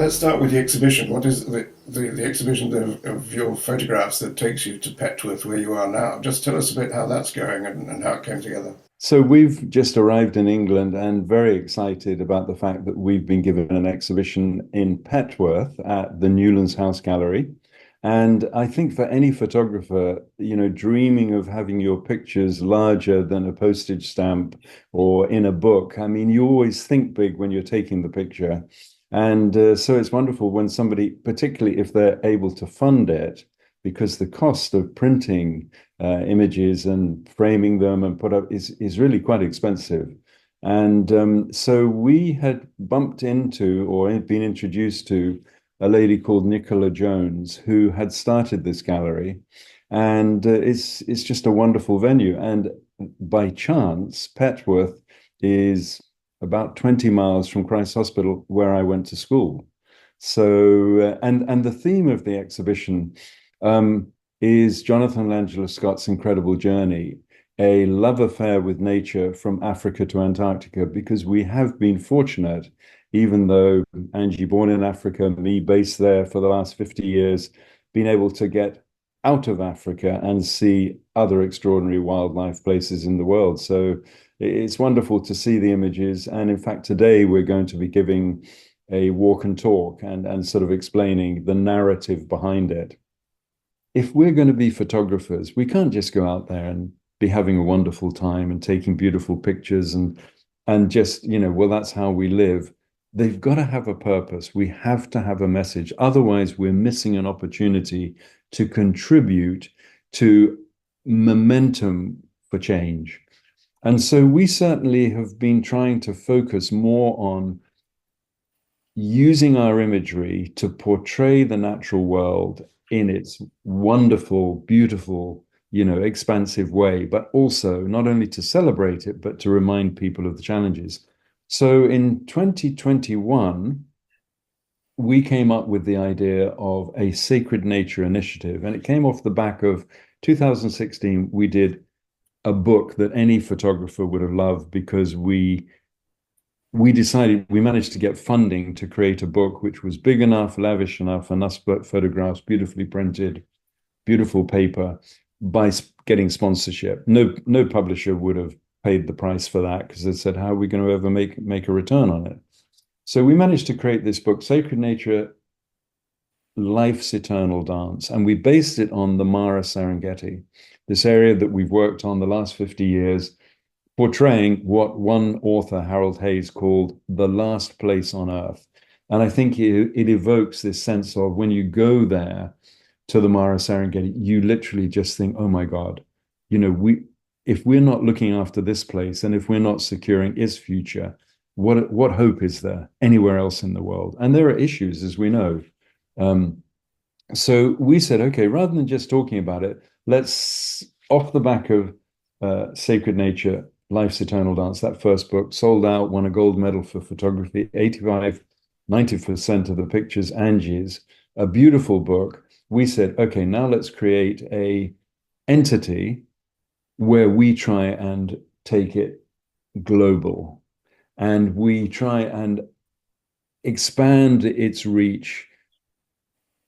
let's start with the exhibition. What is the exhibition of your photographs that takes you to Petworth, where you are now? Just tell us a bit how that's going and how it came together. So we've just arrived in England and very excited about the fact that we've been given an exhibition in Petworth at the Newlands House Gallery. And I think for any photographer, dreaming of having your pictures larger than a postage stamp or in a book, I mean, you always think big when you're taking the picture. And so it's wonderful when somebody, particularly if they're able to fund it, because the cost of printing images and framing them and put up is really quite expensive. And so we had bumped into or had been introduced to a lady called Nicola Jones, who had started this gallery. And it's just a wonderful venue. And by chance, Petworth is about 20 miles from Christ's Hospital, where I went to school. So, and the theme of the exhibition is Jonathan Langella Scott's incredible journey, a love affair with nature from Africa to Antarctica, because we have been fortunate, even though Angie born in Africa, me based there for the last 50 years, being able to get out of Africa and see other extraordinary wildlife places in the world. So it's wonderful to see the images. And in fact, today we're going to be giving a walk and talk and sort of explaining the narrative behind it. If we're going to be photographers, we can't just go out there and be having a wonderful time and taking beautiful pictures and just, well, that's how we live. They've got to have a purpose. We have to have a message. Otherwise, we're missing an opportunity to contribute to momentum for change. And so we certainly have been trying to focus more on using our imagery to portray the natural world in its wonderful, beautiful, expansive way, but also not only to celebrate it, but to remind people of the challenges. So in 2021, we came up with the idea of a Sacred Nature initiative, and it came off the back of 2016. We did a book that any photographer would have loved because we decided we managed to get funding to create a book which was big enough, lavish enough, enough photographs, beautifully printed, beautiful paper, by getting sponsorship. No publisher would have paid the price for that because they said, how are we going to ever make a return on it? So we managed to create this book, Sacred Nature, Life's Eternal Dance, and we based it on the Mara Serengeti, this area that we've worked on the last 50 years, portraying what one author, Harold Hayes, called the last place on Earth. And I think it evokes this sense of when you go there to the Mara Serengeti, you literally just think, oh my God, if we're not looking after this place and if we're not securing its future, what hope is there anywhere else in the world? And there are issues, as we know. So we said, okay, rather than just talking about it, let's, off the back of Sacred Nature, Life's Eternal Dance, that first book, sold out, won a gold medal for photography, 90% of the pictures, Angie's, a beautiful book. We said, okay, now let's create a entity where we try and take it global. And we try and expand its reach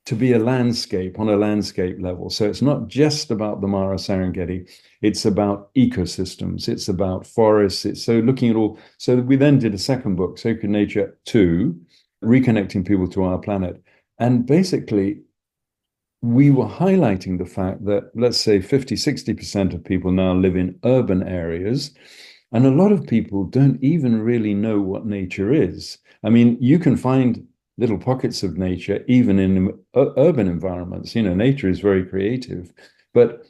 to be a landscape on a landscape level. So it's not just about the Mara Serengeti, it's about ecosystems, it's about forests, it's so looking at all. So we then did a second book, Sacred Nature 2, Reconnecting People to Our Planet. And basically, we were highlighting the fact that, let's say 50-60% of people now live in urban areas, and a lot of people don't even really know what nature is. I mean, you can find little pockets of nature, even in urban environments. Nature is very creative. But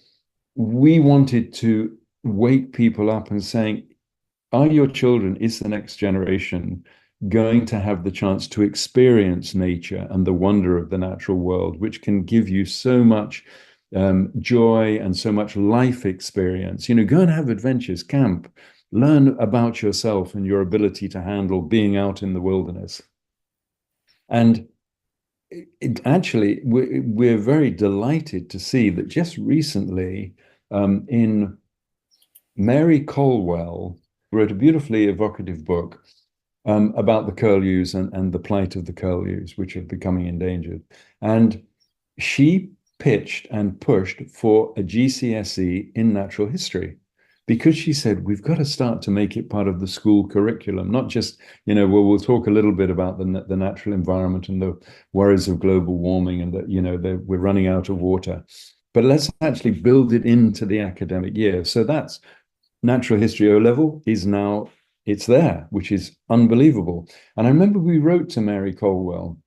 we wanted to wake people up and saying, are your children, is the next generation going to have the chance to experience nature and the wonder of the natural world, which can give you so much joy and so much life experience? Go and have adventures, camp, learn about yourself and your ability to handle being out in the wilderness. And actually, we're very delighted to see that just recently, in Mary Colwell wrote a beautifully evocative book about the curlews and the plight of the curlews, which are becoming endangered. And she pitched and pushed for a GCSE in natural history because she said, we've got to start to make it part of the school curriculum, not just, well, we'll talk a little bit about the natural environment and the worries of global warming and that, we're running out of water. But let's actually build it into the academic year. So that's natural history O level is now, it's there, which is unbelievable. And I remember we wrote to Mary Colwell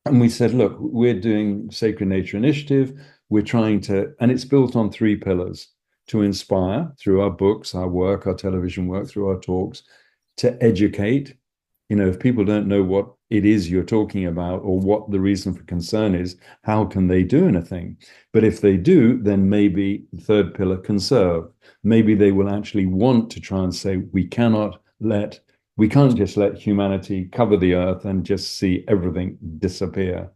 and we said, look, we're doing Sacred Nature Initiative. We're trying to, and it's built on three pillars: to inspire through our books, our work, our television work, through our talks, to educate. If people don't know what it is you're talking about or what the reason for concern is, how can they do anything? But if they do, then maybe the third pillar, conserve. Maybe they will actually want to try and say, we can't just let humanity cover the earth and just see everything disappear.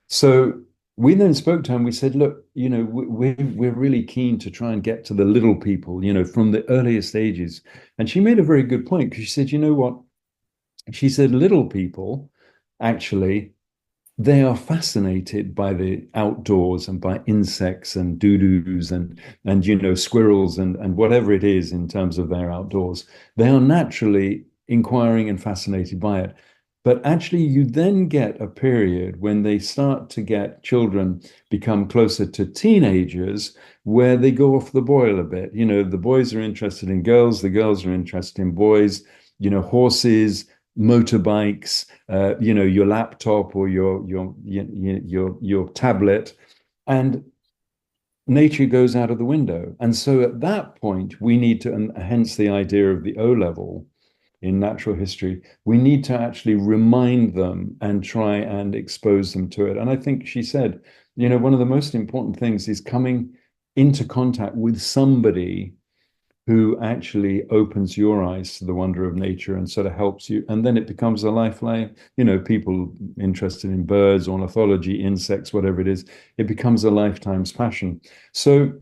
So we then spoke to her and we said, look, we're really keen to try and get to the little people, from the earliest ages. And she made a very good point because she said, you know what? She said, little people actually, they are fascinated by the outdoors and by insects and doo-doos and squirrels and whatever it is in terms of their outdoors. They are naturally inquiring and fascinated by it. But actually, you then get a period when they start to get children become closer to teenagers where they go off the boil a bit. The boys are interested in girls, the girls are interested in boys, horses, motorbikes, your laptop or your tablet, and nature goes out of the window. And so at that point, we need to, and hence the idea of the O level in natural history, we need to actually remind them and try and expose them to it. And I think she said, one of the most important things is coming into contact with somebody who actually opens your eyes to the wonder of nature and sort of helps you. And then it becomes a lifeline. People interested in birds, ornithology, insects, whatever it is, it becomes a lifetime's passion. So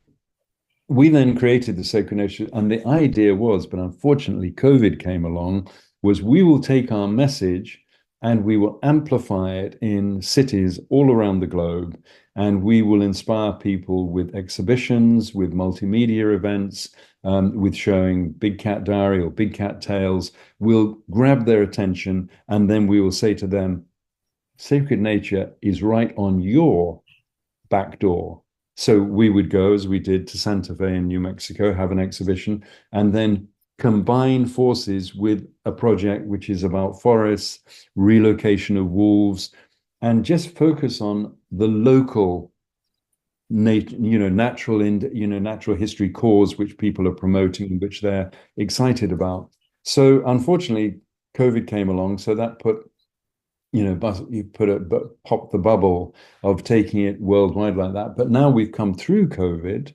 we then created the Sacred Nature, and the idea was, but unfortunately COVID came along, was we will take our message and we will amplify it in cities all around the globe, and we will inspire people with exhibitions, with multimedia events, with showing Big Cat Diary or Big Cat Tales. We'll grab their attention, and then we will say to them, Sacred Nature is right on your back door. So we would go, as we did, to Santa Fe in New Mexico, have an exhibition, and then combine forces with a project which is about forests, relocation of wolves, and just focus on the local natural history cause which people are promoting, which they're excited about. So unfortunately, COVID came along, so that popped the bubble of taking it worldwide like that. But now we've come through COVID,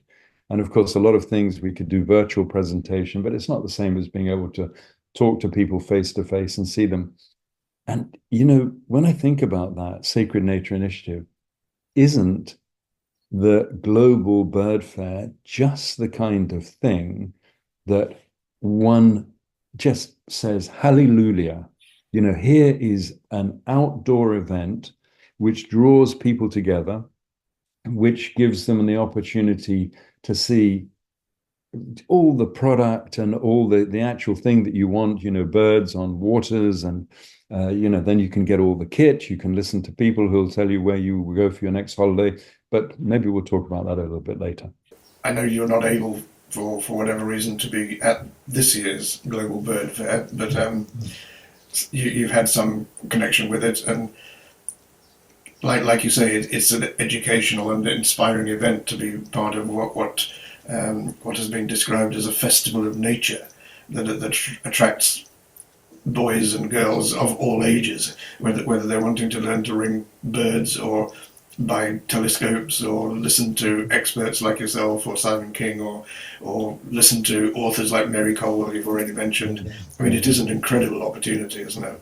and of course, a lot of things we could do virtual presentation, but it's not the same as being able to talk to people face to face and see them. And when I think about that, Sacred Nature Initiative isn't the Global Bird Fair just the kind of thing that one just says, hallelujah. Here is an outdoor event which draws people together, which gives them the opportunity to see all the product and all the actual thing that you want, birds on waters. And, then you can get all the kit. You can listen to people who'll tell you where you will go for your next holiday. But maybe we'll talk about that a little bit later. I know you're not able, for whatever reason, to be at this year's Global Bird Fair, but you've had some connection with it, and like you say, it's an educational and inspiring event to be part of what has been described as a festival of nature that attracts boys and girls of all ages, whether they're wanting to learn to ring birds or buy telescopes or listen to experts like yourself or Simon King or listen to authors like Mary Colwell you've already mentioned. I mean, it is an incredible opportunity, isn't it?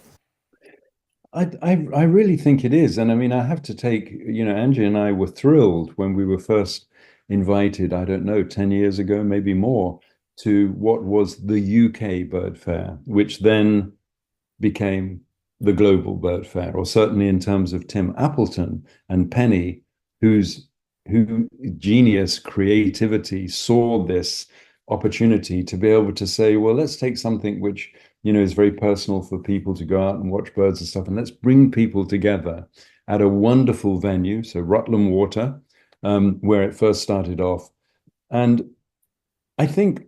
I really think it is. And I mean, I have to take, Angie and I were thrilled when we were first invited, I don't know, 10 years ago, maybe more, to what was the UK Bird Fair, which then became the Global Bird Fair, or certainly in terms of Tim Appleton and Penny, whose who genius creativity saw this opportunity to be able to say, well, let's take something which is very personal for people to go out and watch birds and stuff, and let's bring people together at a wonderful venue, so Rutland Water, where it first started off. And I think,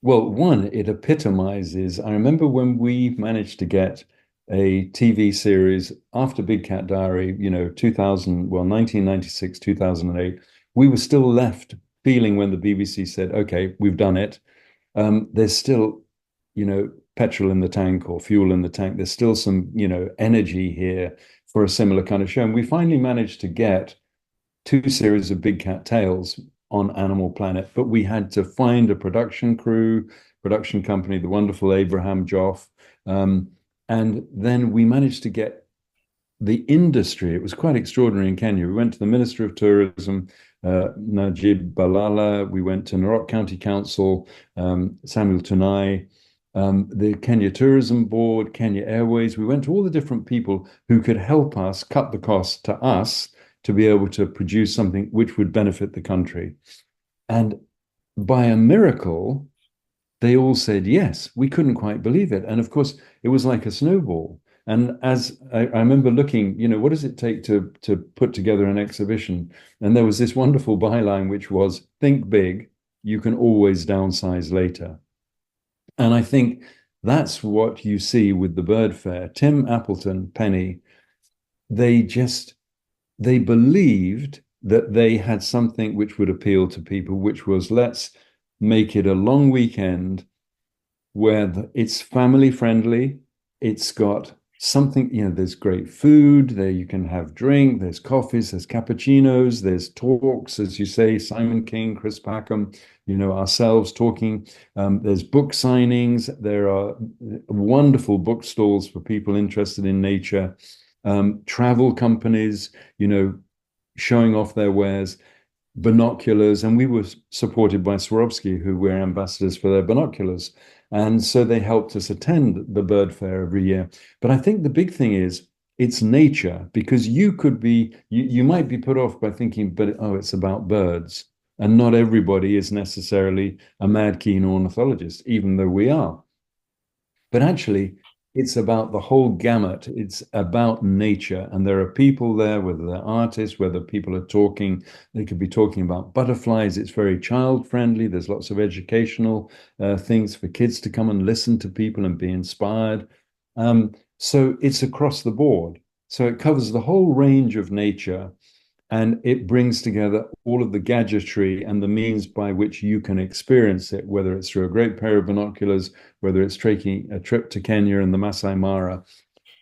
well, one, it epitomizes. I remember when we managed to get a TV series after Big Cat Diary, 2000, well, 1996, 2008, we were still left feeling when the BBC said, okay, we've done it. There's still, petrol in the tank or fuel in the tank. There's still some, energy here for a similar kind of show. And we finally managed to get two series of Big Cat Tales on Animal Planet, but we had to find a production crew, production company, the wonderful Abraham Joff. And then we managed to get the industry. It was quite extraordinary in Kenya. We went to the Minister of Tourism, Najib Balala. We went to Narok County Council, Samuel Tunai, the Kenya Tourism Board, Kenya Airways. We went to all the different people who could help us cut the cost to us to be able to produce something which would benefit the country. And by a miracle, they all said yes. We couldn't quite believe it. And of course, it was like a snowball. And as I remember looking, what does it take to put together an exhibition? And there was this wonderful byline, which was, think big, you can always downsize later. And I think that's what you see with the Bird Fair. Tim Appleton, Penny, they believed that they had something which would appeal to people, which was, let's make it a long weekend where it's family friendly. It's got something, there's great food there. You can have drink, there's coffees, there's cappuccinos, there's talks, as you say, Simon King, Chris Packham, ourselves talking. There's book signings. There are wonderful book stalls for people interested in nature. Travel companies, showing off their wares, binoculars, and we were supported by Swarovski, who were ambassadors for their binoculars. And so they helped us attend the bird fair every year. But I think the big thing is it's nature, because you might be put off by thinking, but it's about birds. And not everybody is necessarily a mad keen ornithologist, even though we are. But actually, it's about the whole gamut. It's about nature. And there are people there, whether they're artists, whether people are talking, they could be talking about butterflies. It's very child friendly. There's lots of educational things for kids to come and listen to people and be inspired. So it's across the board. So it covers the whole range of nature, and it brings together all of the gadgetry and the means by which you can experience it, whether it's through a great pair of binoculars, whether it's taking a trip to Kenya and the Masai Mara.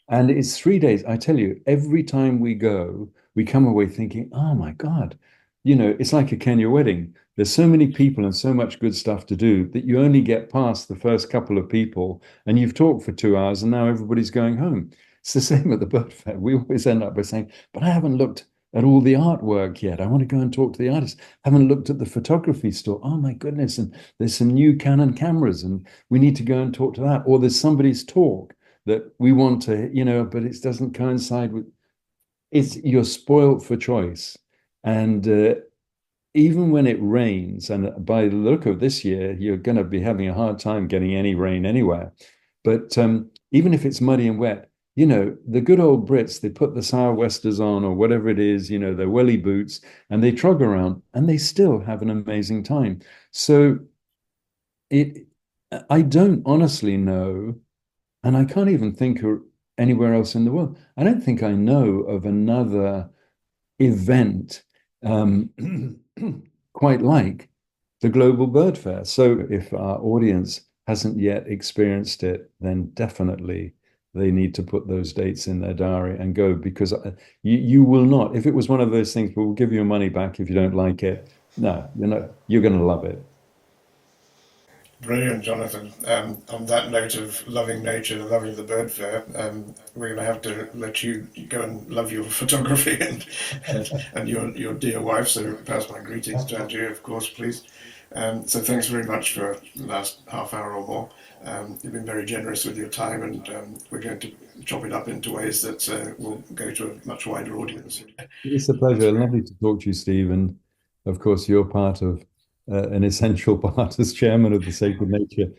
And it's 3 days. I tell you, every time we go, we come away thinking, oh my God, it's like a Kenya wedding. There's so many people and so much good stuff to do that you only get past the first couple of people, and you've talked for 2 hours and now everybody's going home. It's the same at the bird fair. We always end up by saying, but I haven't looked at all the artwork yet. I want to go and talk to the artists. Haven't looked at the photography store. Oh my goodness. And there's some new Canon cameras and we need to go and talk to that. Or there's somebody's talk that we want to, but it doesn't coincide with, you're spoiled for choice. And even when it rains, and by the look of this year, you're going to be having a hard time getting any rain anywhere. But even if it's muddy and wet, the good old Brits, they put the sou'westers on or whatever it is, their welly boots, and they trog around and they still have an amazing time. So I don't honestly know, and I can't even think of anywhere else in the world. I don't think I know of another event quite like the Global Bird Fair. So if our audience hasn't yet experienced it, then definitely they need to put those dates in their diary and go, because you will not, if it was one of those things, we'll give you your money back if you don't like it. No, you're going to love it. Brilliant, Jonathan. On that note of loving nature, loving the bird fair, we're going to have to let you go and love your photography and your dear wife. So pass my greetings to Andrea, of course, please. So thanks very much for the last half hour or more. You've been very generous with your time, and we're going to chop it up into ways that will go to a much wider audience. It's a That's pleasure. great. Lovely to talk to you, Steve. And of course, you're part of an essential part as chairman of the Sacred Nature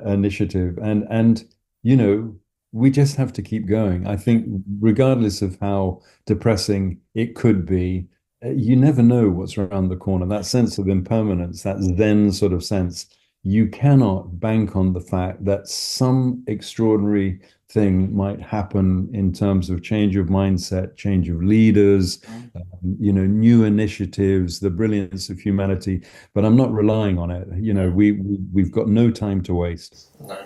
Initiative. And you know, we just have to keep going. I think, regardless of how depressing it could be, you never know what's around the corner. That sense of impermanence, that Zen sort of sense, you cannot bank on the fact that some extraordinary thing might happen in terms of change of mindset, change of leaders, new initiatives, the brilliance of humanity. But I'm not relying on it. We've got no time to waste. No.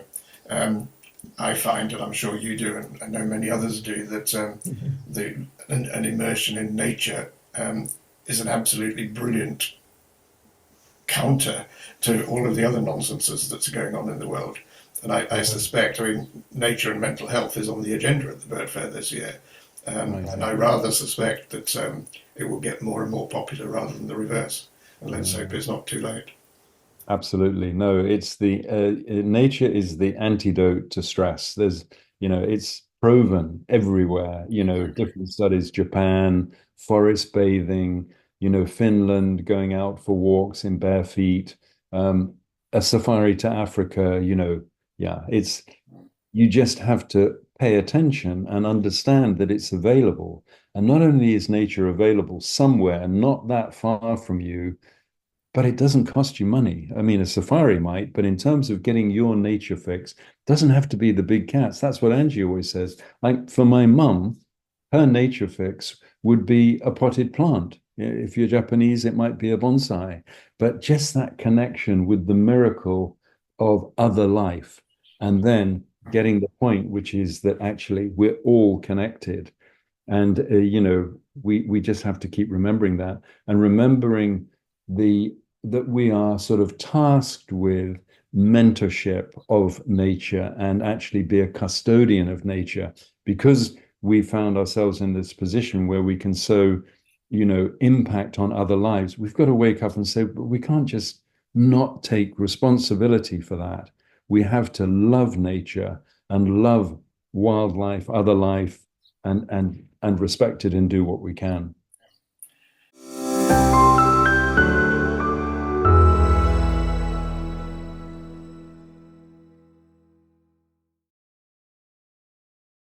Um, I find, and I'm sure you do, and I know many others do, that an immersion in nature is an absolutely brilliant counter to all of the other nonsenses that's going on in the world. And I suspect, I mean, nature and mental health is on the agenda at the Bird Fair this year. Right. And I rather suspect that it will get more and more popular rather than the reverse. And let's hope it's not too late. Absolutely. No, it's the nature is the antidote to stress. It's proven everywhere, Exactly. different studies, Japan, forest bathing, Finland, going out for walks in bare feet, um, a safari to Africa, yeah, you just have to pay attention and understand that it's available. And not only is nature available somewhere, not that far from you, but it doesn't cost you money. I mean, a safari might, but in terms of getting your nature fix, doesn't have to be the big cats. That's what Angie always says. Like for my mum, her nature fix would be a potted plant. If you're Japanese, it might be a bonsai. But just that connection with the miracle of other life, and then getting the point, which is that actually we're all connected. And we just have to keep remembering that, and remembering the that we are sort of tasked with mentorship of nature and actually be a custodian of nature, because we found ourselves in this position where we can so impact on other lives. We've got to wake up and say, but we can't just not take responsibility for that. We have to love nature and love wildlife, other life, and respect it and do what we can.